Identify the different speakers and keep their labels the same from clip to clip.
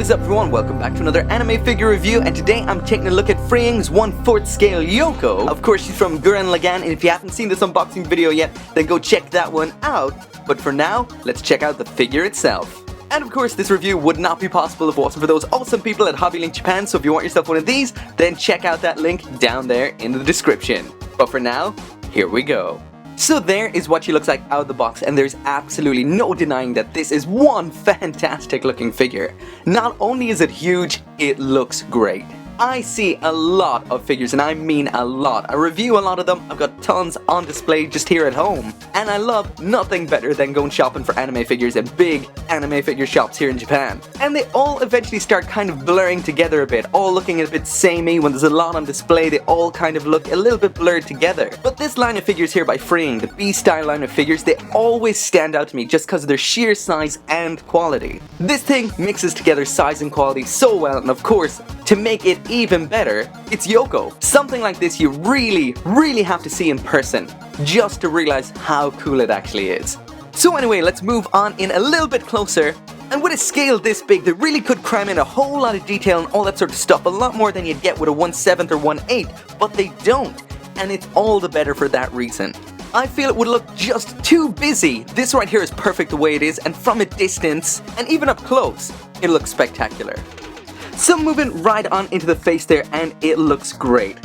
Speaker 1: What is up everyone, welcome back to another anime figure review, and today I'm taking a look at Freeing's 1/4 scale Yoko. Of course she's from Gurren Lagann, and if you haven't seen this unboxing video yet, then go check that one out. But for now, let's check out the figure itself. And of course this review would not be possible if it wasn't for those awesome people at Hobbylink Japan, so if you want yourself one of these, then check out that link down there in the description. But for now, here we go. So there is what she looks like out of the box, and there's absolutely no denying that this is one fantastic looking figure. Not only is it huge, it looks great. I see a lot of figures, and I mean a lot. I review a lot of them, I've got tons on display just here at home. And I love nothing better than going shopping for anime figures at big anime figure shops here in Japan. And they all eventually start kind of blurring together a bit, all looking a bit samey. When there's a lot on display, they all kind of look a little bit blurred together. But this line of figures here by Freeing, the B-style line of figures, they always stand out to me just because of their sheer size and quality. This thing mixes together size and quality so well, and of course, to make it even better, it's Yoko. Something like this you really have to see in person, just to realize how cool it actually is. So anyway, let's move on in a little bit closer. And with a scale this big, they really could cram in a whole lot of detail and all that sort of stuff, a lot more than you'd get with a 1/7 or 1/8, but they don't. And it's all the better for that reason. I feel it would look just too busy. This right here is perfect the way it is, and from a distance, and even up close, it looks spectacular. So moving right on into the face there, and it looks great.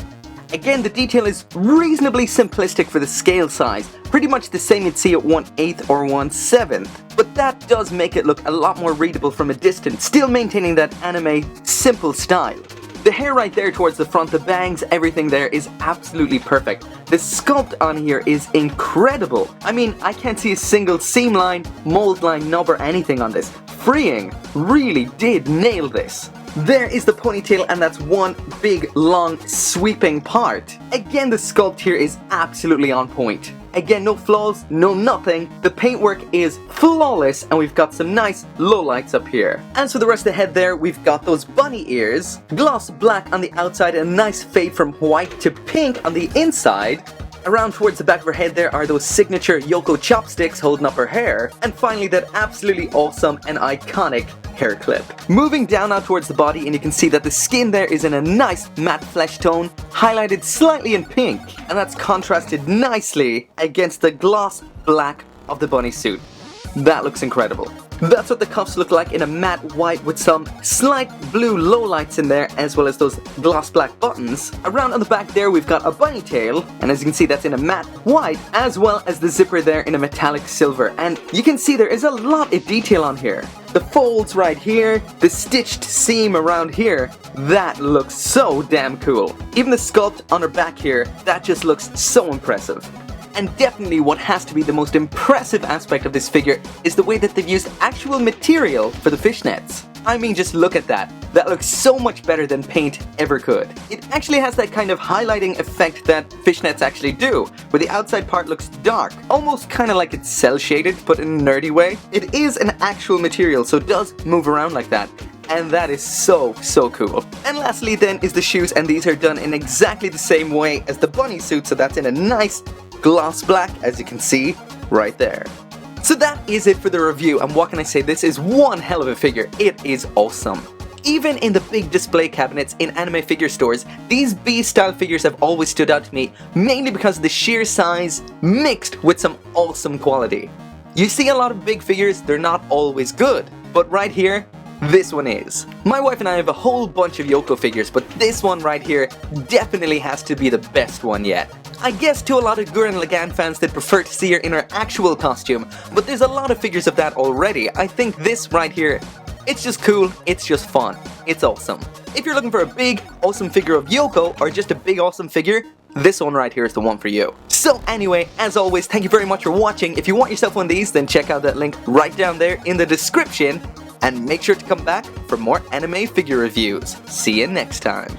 Speaker 1: Again, the detail is reasonably simplistic for the scale size, pretty much the same you'd see at 1/8 or 1/7, but that does make it look a lot more readable from a distance, still maintaining that anime simple style. The hair right there towards the front, the bangs, everything there is absolutely perfect. The sculpt on here is incredible. I mean, I can't see a single seam line, mold line, knob or anything on this. Freeing really did nail this. There is the ponytail, and that's one big, long, sweeping part. Again, the sculpt here is absolutely on point. Again, no flaws, no nothing. The paintwork is flawless, and we've got some nice lowlights up here. And so the rest of the head there, we've got those bunny ears, gloss black on the outside, and a nice fade from white to pink on the inside. Around towards the back of her head there are those signature Yoko chopsticks holding up her hair. And finally, that absolutely awesome and iconic hair clip. Moving down now towards the body, and you can see that the skin there is in a nice matte flesh tone, highlighted slightly in pink, and that's contrasted nicely against the gloss black of the bunny suit. That looks incredible. That's what the cuffs look like, in a matte white with some slight blue lowlights in there, as well as those gloss black buttons. Around on the back there we've got a bunny tail, and as you can see that's in a matte white, as well as the zipper there in a metallic silver. And you can see there is a lot of detail on here. The folds right here, the stitched seam around here, that looks so damn cool. Even the sculpt on her back here, that just looks so impressive. And definitely what has to be the most impressive aspect of this figure is the way that they've used actual material for the fishnets. I mean, just look at that. That looks so much better than paint ever could. It actually has that kind of highlighting effect that fishnets actually do, where the outside part looks dark, almost kind of like it's cel shaded, but in a nerdy way. It is an actual material, so it does move around like that. And that is so cool. And lastly then is the shoes, and these are done in exactly the same way as the bunny suit, so that's in a nice gloss black, as you can see right there. So that is it for the review, and what can I say, this is one hell of a figure. It is awesome. Even in the big display cabinets in anime figure stores, these B-style figures have always stood out to me, mainly because of the sheer size mixed with some awesome quality. You see a lot of big figures, they're not always good, but right here, this one is. My wife and I have a whole bunch of Yoko figures, but this one right here definitely has to be the best one yet. I guess to a lot of Gurren Lagann fans that prefer to see her in her actual costume, but there's a lot of figures of that already. I think this right here, it's just cool, it's just fun, it's awesome. If you're looking for a big, awesome figure of Yoko, or just a big, awesome figure, this one right here is the one for you. So anyway, as always, thank you very much for watching. If you want yourself one of these, then check out that link right down there in the description. And make sure to come back for more anime figure reviews. See you next time.